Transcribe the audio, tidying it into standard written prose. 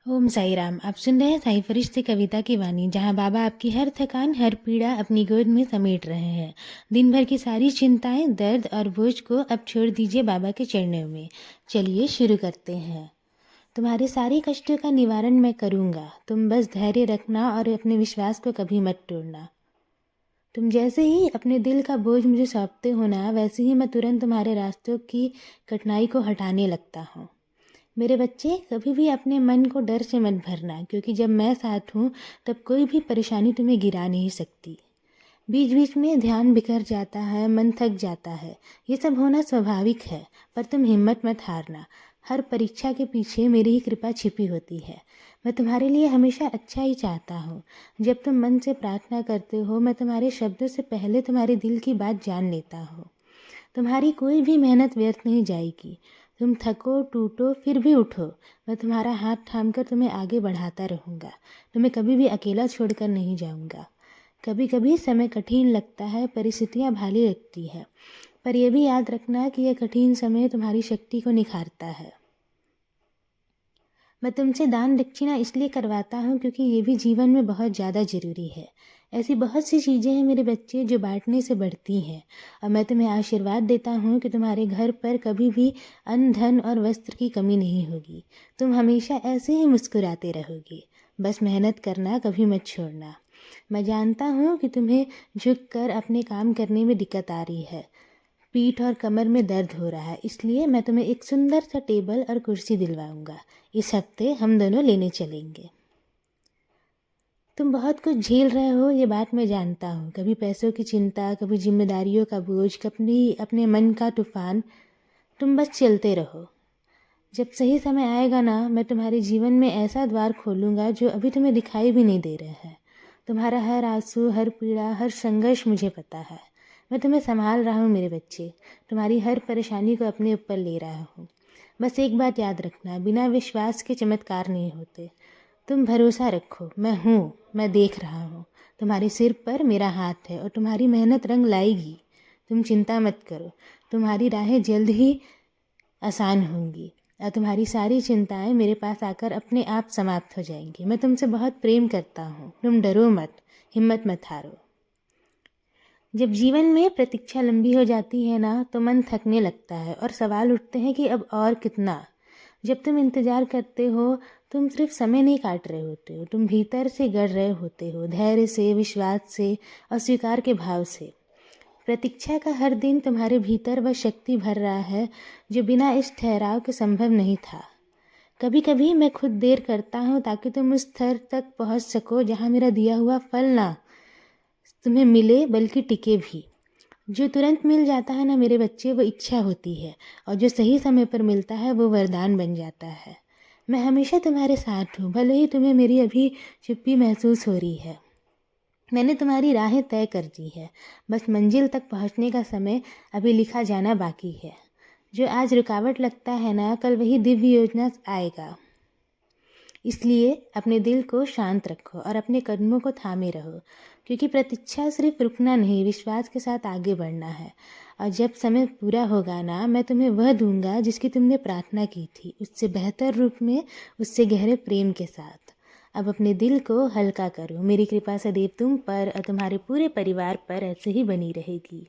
ओम साई राम। आप सुन रहे हैं साई फरिश्ते कविता की वाणी, जहां बाबा आपकी हर थकान, हर पीड़ा अपनी गोद में समेट रहे हैं। दिन भर की सारी चिंताएं, दर्द और बोझ को अब छोड़ दीजिए बाबा के चरणों में। चलिए शुरू करते हैं। तुम्हारे सारे कष्टों का निवारण मैं करूँगा। तुम बस धैर्य रखना और अपने विश्वास को कभी मत तोड़ना। तुम जैसे ही अपने दिल का बोझ मुझे सौंपते हो ना, वैसे ही मैं तुरंत तुम्हारे रास्तों की कठिनाई को हटाने लगता हूँ। मेरे बच्चे, कभी भी अपने मन को डर से मत भरना, क्योंकि जब मैं साथ हूँ तब कोई भी परेशानी तुम्हें गिरा नहीं सकती। बीच बीच में ध्यान बिखर जाता है, मन थक जाता है, ये सब होना स्वाभाविक है। पर तुम हिम्मत मत हारना। हर परीक्षा के पीछे मेरी ही कृपा छिपी होती है। मैं तुम्हारे लिए हमेशा अच्छा ही चाहता हूँ। जब तुम मन से प्रार्थना करते हो, मैं तुम्हारे शब्दों से पहले तुम्हारे दिल की बात जान लेता हूँ। तुम्हारी कोई भी मेहनत व्यर्थ नहीं जाएगी। तुम थको, टूटो, फिर भी उठो। मैं तुम्हारा हाथ थामकर तुम्हें आगे बढ़ाता रहूँगा। तुम्हें कभी भी अकेला छोड़कर नहीं जाऊँगा। कभी कभी समय कठिन लगता है, परिस्थितियाँ भारी लगती है, पर यह भी याद रखना कि यह कठिन समय तुम्हारी शक्ति को निखारता है। मैं तुमसे दान दक्षिणा इसलिए करवाता हूँ क्योंकि ये भी जीवन में बहुत ज़्यादा ज़रूरी है। ऐसी बहुत सी चीज़ें हैं मेरे बच्चे जो बांटने से बढ़ती हैं। और मैं तुम्हें आशीर्वाद देता हूँ कि तुम्हारे घर पर कभी भी अन्न, धन और वस्त्र की कमी नहीं होगी। तुम हमेशा ऐसे ही मुस्कुराते रहोगे। बस मेहनत करना, कभी मत छोड़ना। मैं जानता हूँ कि तुम्हें झुक कर अपने काम करने में दिक्कत आ रही है। पीठ और कमर में दर्द हो रहा है, इसलिए मैं तुम्हें एक सुंदर सा टेबल और कुर्सी दिलवाऊंगा। इस हफ्ते हम दोनों लेने चलेंगे। तुम बहुत कुछ झेल रहे हो, ये बात मैं जानता हूँ। कभी पैसों की चिंता, कभी जिम्मेदारियों का बोझ, कभी अपने मन का तूफान। तुम बस चलते रहो। जब सही समय आएगा ना, मैं तुम्हारे जीवन में ऐसा द्वार खोलूँगा जो अभी तुम्हें दिखाई भी नहीं दे रहा है। तुम्हारा हर आंसू, हर पीड़ा, हर संघर्ष मुझे पता है। मैं तुम्हें संभाल रहा हूँ मेरे बच्चे। तुम्हारी हर परेशानी को अपने ऊपर ले रहा हूँ। बस एक बात याद रखना, बिना विश्वास के चमत्कार नहीं होते। तुम भरोसा रखो, मैं हूँ, मैं देख रहा हूँ। तुम्हारे सिर पर मेरा हाथ है और तुम्हारी मेहनत रंग लाएगी। तुम चिंता मत करो, तुम्हारी राहें जल्द ही आसान होंगी और तुम्हारी सारी चिंताएं मेरे पास आकर अपने आप समाप्त हो जाएंगी। मैं तुमसे बहुत प्रेम करता हूँ। तुम डरो मत, हिम्मत मत हारो। जब जीवन में प्रतीक्षा लंबी हो जाती है ना, तो मन थकने लगता है और सवाल उठते हैं कि अब और कितना। जब तुम इंतज़ार करते हो, तुम सिर्फ समय नहीं काट रहे होते हो, तुम भीतर से गढ़ रहे होते हो, धैर्य से, विश्वास से और स्वीकार के भाव से। प्रतीक्षा का हर दिन तुम्हारे भीतर वह शक्ति भर रहा है जो बिना इस ठहराव के संभव नहीं था। कभी कभी मैं खुद देर करता हूँ ताकि तुम उस स्तर तक पहुँच सको जहाँ मेरा दिया हुआ फल ना तुम्हें मिले, बल्कि टिके भी। जो तुरंत मिल जाता है ना मेरे बच्चे, वो इच्छा होती है, और जो सही समय पर मिलता है वो वरदान बन जाता है। मैं हमेशा तुम्हारे साथ हूँ, भले ही तुम्हें मेरी अभी चुप्पी महसूस हो रही है। मैंने तुम्हारी राहें तय कर दी है, बस मंजिल तक पहुंचने का समय अभी लिखा जाना बाकी है। जो आज रुकावट लगता है ना, कल वही दिव्य योजना आएगा। इसलिए अपने दिल को शांत रखो और अपने कदमों को थामे रहो, क्योंकि प्रतीक्षा सिर्फ रुकना नहीं, विश्वास के साथ आगे बढ़ना है। और जब समय पूरा होगा ना, मैं तुम्हें वह दूंगा जिसकी तुमने प्रार्थना की थी, उससे बेहतर रूप में, उससे गहरे प्रेम के साथ। अब अपने दिल को हल्का करो। मेरी कृपा सदैव तुम पर और तुम्हारे पूरे परिवार पर ऐसे ही बनी रहेगी।